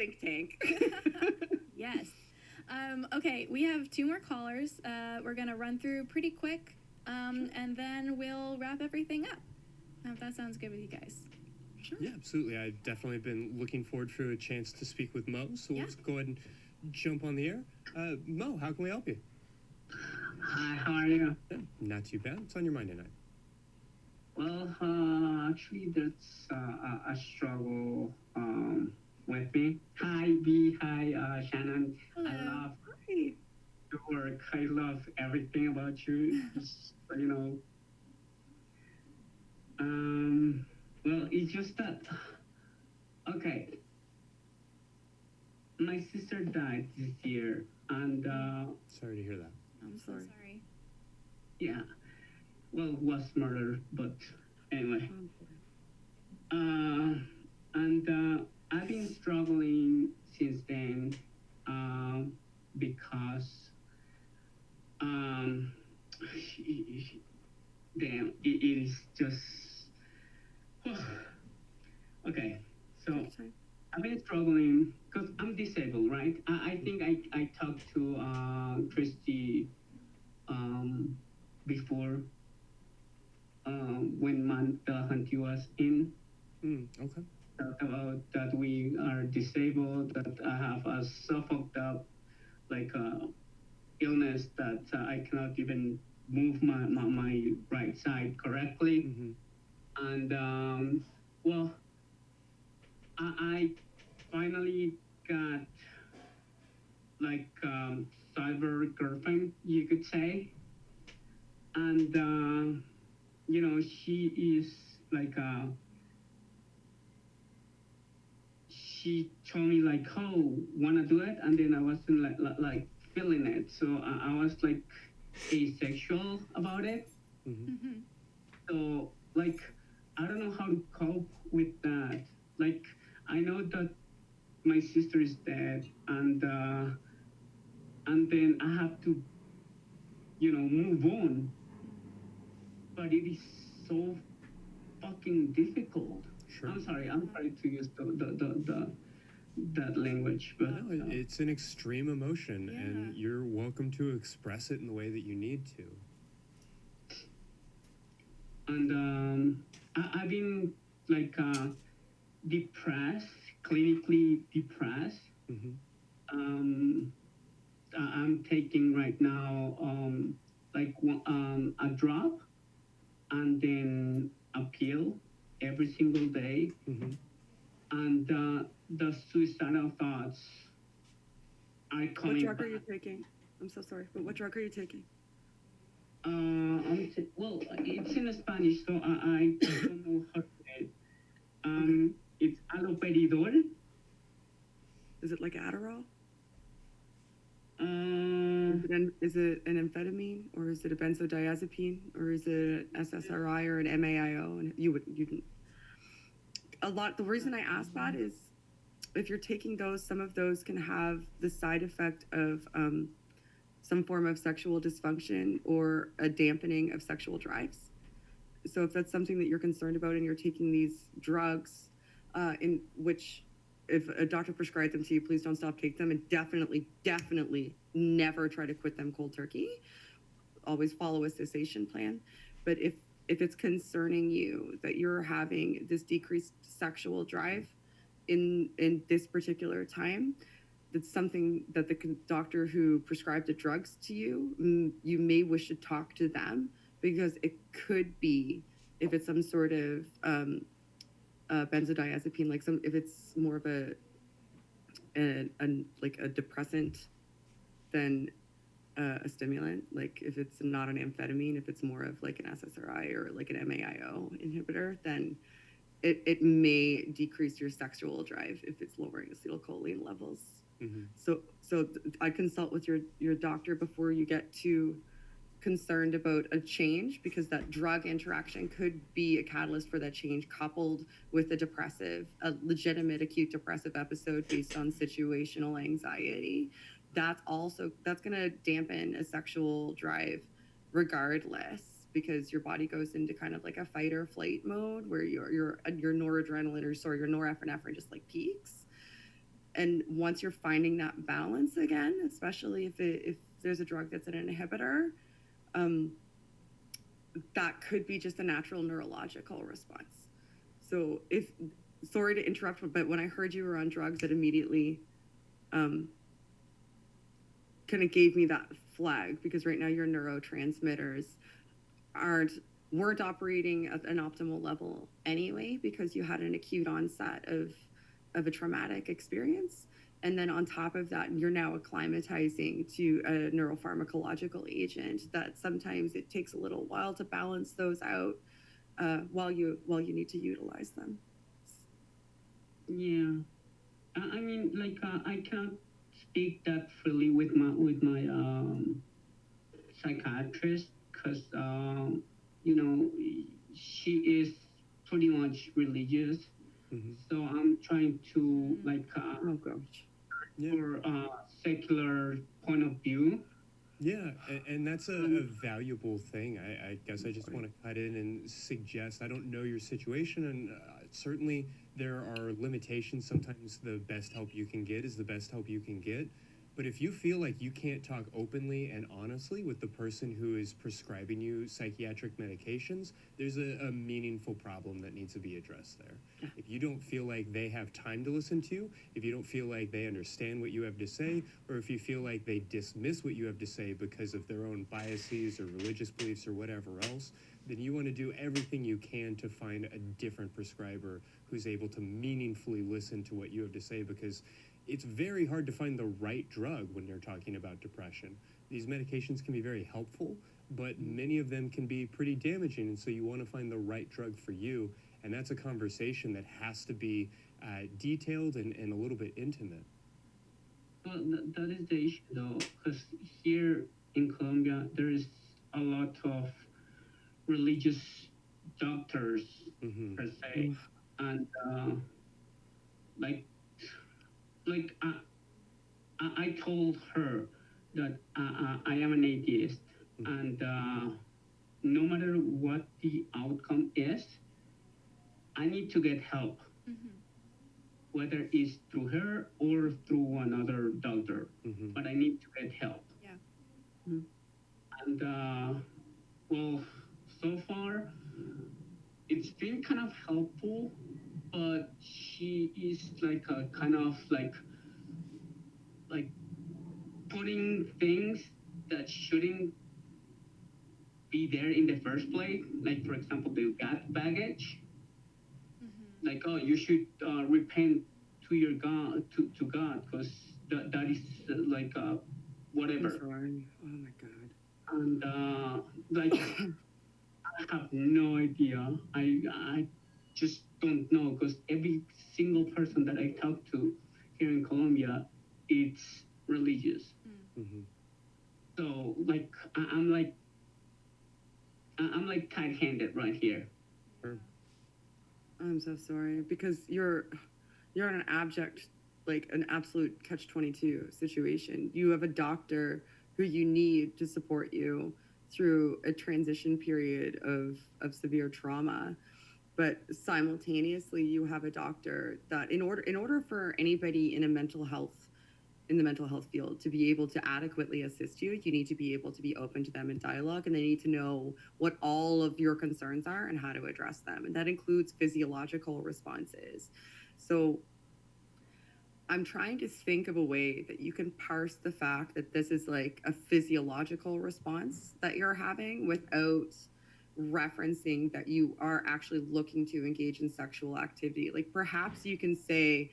think tank. Yes. Okay, we have 2 more callers. We're going to run through pretty quick, and then we'll wrap everything up. If that sounds good with you guys. Sure. Yeah, absolutely. I've definitely been looking forward to a chance to speak with Mo, so we'll just go ahead and jump on the air. Mo, how can we help you? Hi, how are you? Not too bad. What's on your mind tonight? Well, actually, there's a struggle with me. Hi, B. Hi, Shannon. Hello. I love your work. I love everything about you. Just, you know. Well, it's just that. Okay. My sister died this year, and sorry to hear that. I'm sorry. Yeah. Well, was murdered, but anyway. And I've been struggling since then because damn, it is just okay. So I've been struggling because I'm disabled, right? I think I talked to Christy before when the Hunty was in. Okay. Talked about that we are disabled, that I have a so fucked up illness that I cannot even move my right side correctly. And well, I finally got cyber girlfriend, you could say. And you know, she is she told me oh, wanna do it, and then I wasn't like feeling it, so I was like asexual about it. So I don't know how to cope with that. I know that my sister is dead, and then I have to move on, but it is so fucking difficult. Sure. I'm sorry to use that language, but no, it's an extreme emotion, and you're welcome to express it in the way that you need to. And I've been depressed, clinically depressed. I'm taking right now a drop and then a pill every single day. And the suicidal thoughts are coming. What drug are you taking? I'm so sorry, but what drug are you taking? Well, it's in Spanish, so I don't know how to say it. It's haloperidol. Is it like Adderall? Is it an amphetamine, or is it a benzodiazepine, or is it an SSRI or an MAIO? And the reason I ask that is if you're taking those, some of those can have the side effect of some form of sexual dysfunction or a dampening of sexual drives. So if that's something that you're concerned about and you're taking these drugs, in which if a doctor prescribed them to you, please don't stop taking them, and definitely never try to quit them cold turkey. Always follow a cessation plan. But if it's concerning you that you're having this decreased sexual drive in this particular time, that's something that the doctor who prescribed the drugs to you, you may wish to talk to them, because it could be, if it's some sort of benzodiazepine, if it's more of a depressant than a stimulant, if it's not an amphetamine, if it's more of an SSRI or an MAIO inhibitor, then it may decrease your sexual drive if it's lowering acetylcholine levels. So I'd consult with your doctor before you get too concerned about a change, because that drug interaction could be a catalyst for that change, coupled with a legitimate acute depressive episode based on situational anxiety. That's going to dampen a sexual drive regardless, because your body goes into kind of a fight or flight mode where your noradrenaline, or your norepinephrine just peaks. And once you're finding that balance again, especially if there's a drug that's an inhibitor, um, that could be just a natural neurological response. So if, sorry to interrupt, but when I heard you were on drugs, it immediately kind of gave me that flag, because right now your neurotransmitters weren't operating at an optimal level anyway, because you had an acute onset of a traumatic experience. And then on top of that, you're now acclimatizing to a neuropharmacological agent that sometimes it takes a little while to balance those out while you need to utilize them. Yeah. I mean, like I cannot speak that freely with my psychiatrist because you know she is pretty much religious. Mm-hmm. So I'm trying to like Oh gosh. Yeah. for a secular point of view. Yeah, and that's a valuable thing. I guess I just want to cut in and suggest I don't know your situation, and certainly there are limitations. Sometimes the best help you can get is the best help you can get. But if you feel like you can't talk openly and honestly with the person who is prescribing you psychiatric medications, there's a meaningful problem that needs to be addressed there. If you don't feel like they have time to listen to you, if you don't feel like they understand what you have to say, or if you feel like they dismiss what you have to say because of their own biases or religious beliefs or whatever else, then you want to do everything you can to find a different prescriber who's able to meaningfully listen to what you have to say, because it's very hard to find the right drug when you're talking about depression. These medications can be very helpful, but many of them can be pretty damaging, and so you want to find the right drug for you, and that's a conversation that has to be detailed and a little bit intimate. Well, that is the issue though, because here in Colombia there is a lot of religious doctors Mm-hmm. per se, and like I told her that I am an atheist, and no matter what the outcome is, I need to get help, whether it's through her or through another doctor. Mm-hmm. But I need to get help. Yeah. And well, so far it's been kind of helpful, but she is like a kind of like putting things that shouldn't be there in the first place, like for example the gut baggage, like oh you should repent to your God, to God, because that is like whatever. I'm sorry. Oh my god. And like I have no idea. I just don't know, because every single person that I talk to here in Colombia, it's religious. Mm-hmm. So like I'm like tight-handed right here. Sure. I'm so sorry, because you're in an abject, like an absolute catch-22 situation. You have a doctor who you need to support you through a transition period of severe trauma, but simultaneously you have a doctor that in order for anybody in the mental health field to be able to adequately assist you, you need to be able to be open to them in dialogue, and they need to know what all of your concerns are and how to address them. And that includes physiological responses. So I'm trying to think of a way that you can parse the fact that this is like a physiological response that you're having without referencing that you are actually looking to engage in sexual activity. Like perhaps you can say,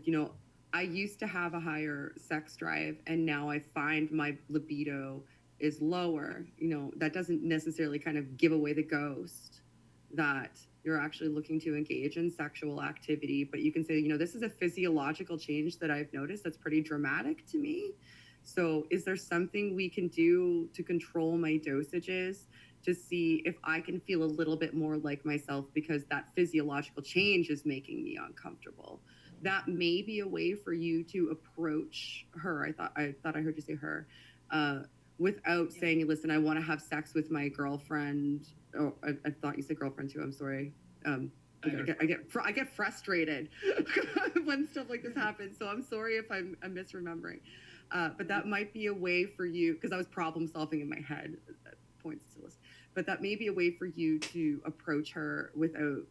you know, I used to have a higher sex drive and now I find my libido is lower. You know, that doesn't necessarily kind of give away the ghost that you're actually looking to engage in sexual activity, but you can say, you know, this is a physiological change that I've noticed that's pretty dramatic to me. So is there something we can do to control my dosages to see if I can feel a little bit more like myself, because that physiological change is making me uncomfortable? That may be a way for you to approach her. I thought I heard you say her, without saying, listen, I want to have sex with my girlfriend. Oh, I thought you said girlfriend too. I'm sorry. I get frustrated when stuff like this happens. So I'm sorry if I'm misremembering. But that might be a way for you, because I was problem solving in my head at points to list. But that may be a way for you to approach her without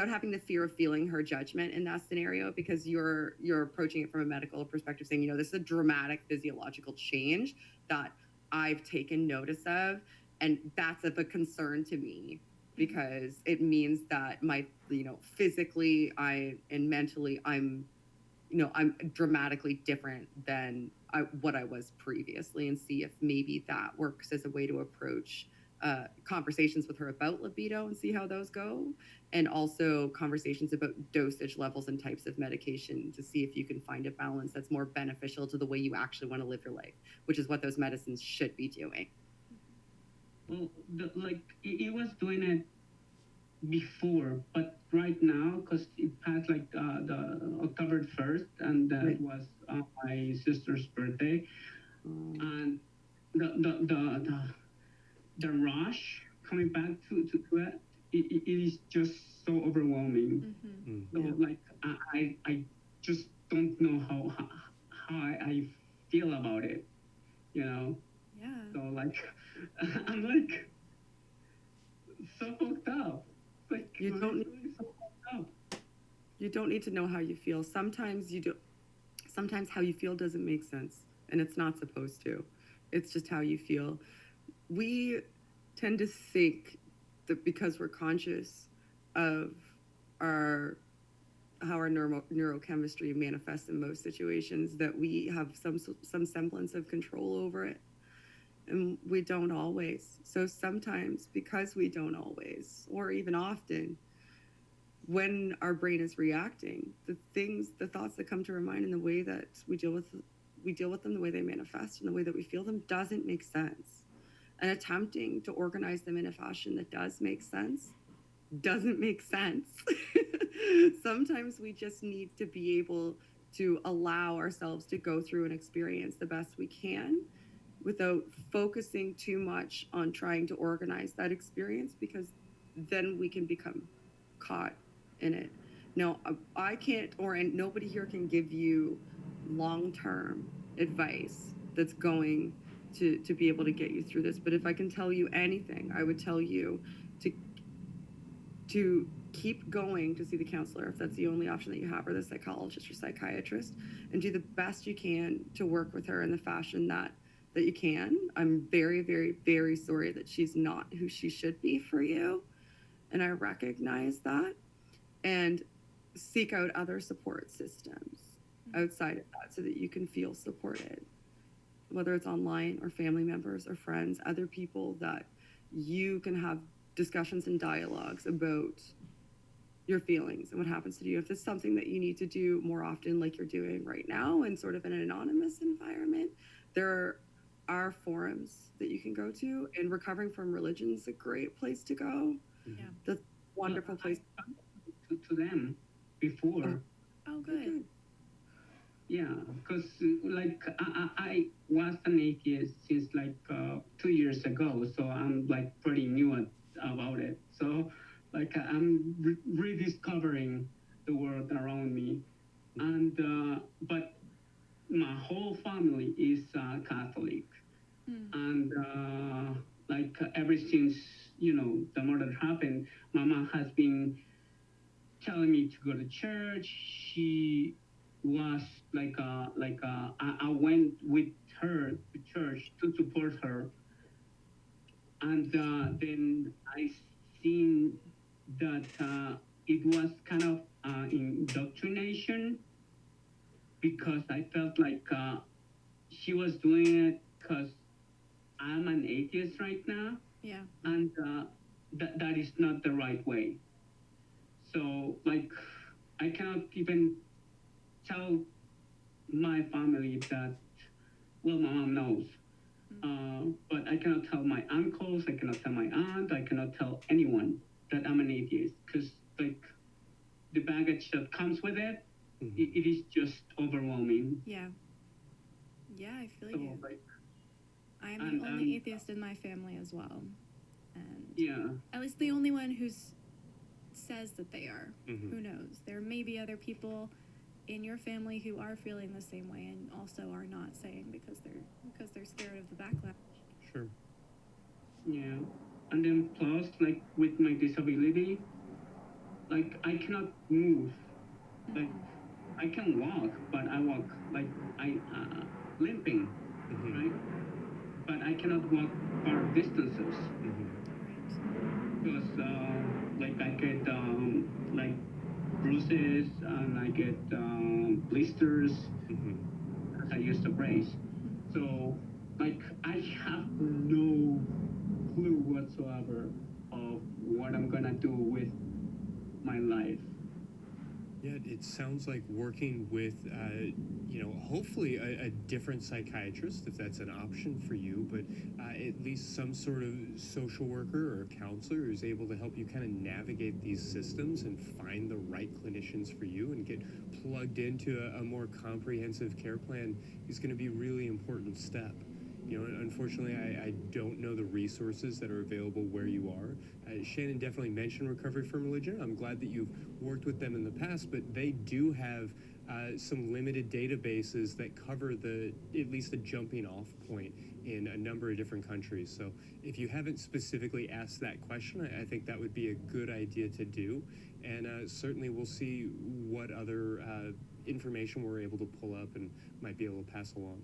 having the fear of feeling her judgment in that scenario, because you're approaching it from a medical perspective, saying, this is a dramatic physiological change that I've taken notice of, and that's of a concern to me, because it means that my physically and mentally I'm dramatically different than what I was previously, and see if maybe that works as a way to approach conversations with her about libido and see how those go, and also conversations about dosage levels and types of medication to see if you can find a balance that's more beneficial to the way you actually want to live your life, which is what those medicines should be doing. Well, it was doing it before, but right now, because it passed like the October 1st, and it was my sister's birthday, and the rush coming back to it, it is just so overwhelming. So I just don't know how I feel about it, Yeah. So I'm so hooked up. You don't need so hooked up. You don't need to know how you feel. Sometimes how you feel doesn't make sense, and it's not supposed to. It's just how you feel. We tend to think that because we're conscious of how our neurochemistry manifests in most situations, that we have some semblance of control over it, and we don't always. So sometimes, because we don't always, or even often, when our brain is reacting, the thoughts that come to our mind, and the way that we deal with them, the way they manifest, and the way that we feel them, doesn't make sense. And attempting to organize them in a fashion that does make sense doesn't make sense. Sometimes we just need to be able to allow ourselves to go through an experience the best we can, without focusing too much on trying to organize that experience, because then we can become caught in it. Now, I can't, and nobody here can give you long-term advice that's going to be able to get you through this. But if I can tell you anything, I would tell you to keep going to see the counselor if that's the only option that you have, or the psychologist or psychiatrist, and do the best you can to work with her in the fashion that you can. I'm very, very, very sorry that she's not who she should be for you, and I recognize that. And seek out other support systems outside of that, so that you can feel supported, whether it's online or family members or friends, other people that you can have discussions and dialogues about your feelings and what happens to you. If it's something that you need to do more often, like you're doing right now, in sort of an anonymous environment, there are forums that you can go to, and Recovering from Religion is a great place to go. Yeah. That's a wonderful place. To them before. Oh, good. Yeah, because I was an atheist since 2 years ago, so I'm pretty new about it. So I'm rediscovering the world around me, and but my whole family is Catholic, and ever since the murder happened, Mama has been telling me to go to church. She was I went with her to church to support her, and then I seen that it was kind of indoctrination, because I felt she was doing it because I'm an atheist right now. Yeah. And that is not the right way. So I cannot even tell my family that, well, my mom knows. But I cannot tell my uncles, I cannot tell my aunt, I cannot tell anyone that I'm an atheist, because the baggage that comes with it, it is just overwhelming. Yeah. Yeah, I feel So, you. I'm the only atheist in my family as well. And yeah. at least the only one who's says that they are. Mhm. Who knows? There may be other people in your family who are feeling the same way and also are not saying because they're scared of the backlash. Sure. Yeah. And then plus, like with my disability, like I cannot move. Like I can walk, but I walk like I limping, Mhm. right? But I cannot walk far distances Mhm. Right. because like I get like bruises and I get blisters Mhm. because I used a brace. So like I have no clue whatsoever of what I'm gonna do with my life. Yeah, it sounds like working with, hopefully a different psychiatrist, if that's an option for you, but at least some sort of social worker or counselor who's able to help you kind of navigate these systems and find the right clinicians for you and get plugged into a more comprehensive care plan is going to be a really important step. Unfortunately, I don't know the resources that are available where you are. Shannon definitely mentioned Recovery from Religion. I'm glad that you've worked with them in the past, but they do have some limited databases that cover at least the jumping off point in a number of different countries. So if you haven't specifically asked that question, I think that would be a good idea to do. And certainly we'll see what other information we're able to pull up and might be able to pass along.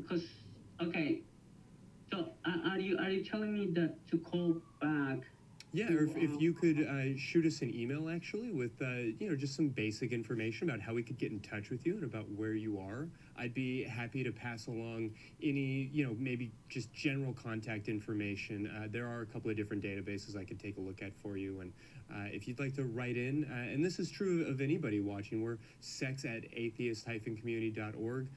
Cause okay, so are you telling me that to call back? Yeah, or if you could shoot us an email actually with just some basic information about how we could get in touch with you and about where you are, I'd be happy to pass along any maybe just general contact information. There are a couple of different databases I could take a look at for you, and if you'd like to write in, and this is true of anybody watching, we're sex@atheist-community.org.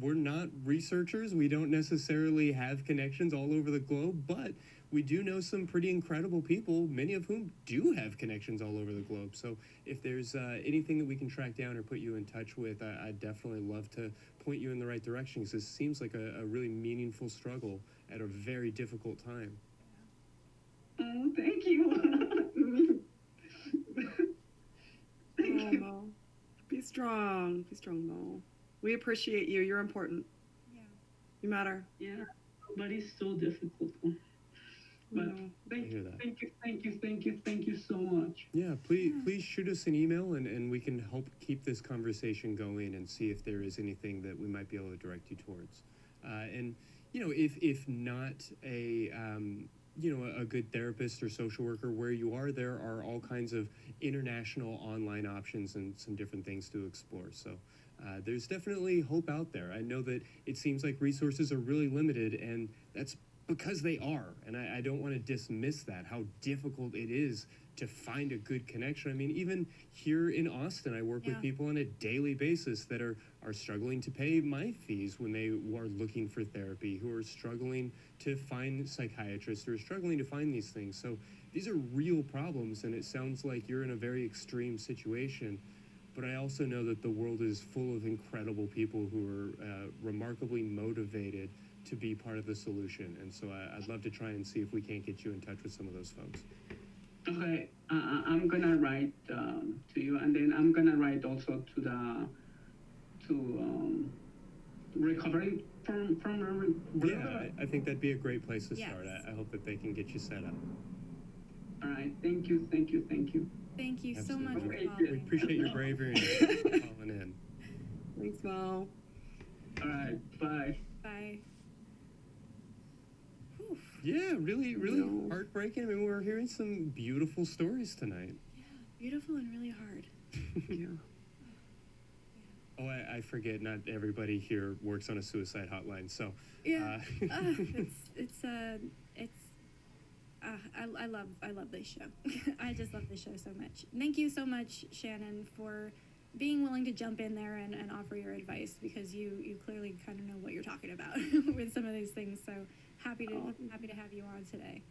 We're not researchers. We don't necessarily have connections all over the globe, but we do know some pretty incredible people, many of whom do have connections all over the globe. So if there's anything that we can track down or put you in touch with, I'd definitely love to point you in the right direction, because this seems like a really meaningful struggle at a very difficult time. Oh, thank you. Thank Oh, you. Mo. Be strong. Be strong, Mo. We appreciate you. You're important. Yeah. You matter. Yeah, but it's so difficult. But No. I hear that. thank you so much. Yeah, please shoot us an email, and we can help keep this conversation going and see if there is anything that we might be able to direct you towards. And if not a good therapist or social worker where you are, there are all kinds of international online options and some different things to explore. So there's definitely hope out there. I know that it seems like resources are really limited, and that's because they are. And I don't want to dismiss that, how difficult it is to find a good connection. I mean, even here in Austin, I work with Yeah. people on a daily basis that are struggling to pay my fees when they are looking for therapy, who are struggling to find psychiatrists, who are struggling to find these things. So these are real problems, and it sounds like you're in a very extreme situation. But I also know that the world is full of incredible people who are remarkably motivated to be part of the solution. And so I'd love to try and see if we can't get you in touch with some of those folks. Okay, I'm gonna write to you, and then I'm gonna write also to recovering from Yeah, I think that'd be a great place to start. Yes. I hope that they can get you set up. All right, thank you. Thank you so much for Absolutely. We calling. appreciate your bravery and calling in. Thanks, Mo. All right, bye. Bye. Whew. Yeah, really No. heartbreaking. I mean, we're hearing some beautiful stories tonight. Beautiful and really hard. Yeah. Oh, I forget. Not everybody here works on a suicide hotline, so Yeah. I love this show. I just love this show so much. Thank you so much, Shannon, for being willing to jump in there and offer your advice, because you clearly kind of know what you're talking about with some of these things. So happy to have you on today.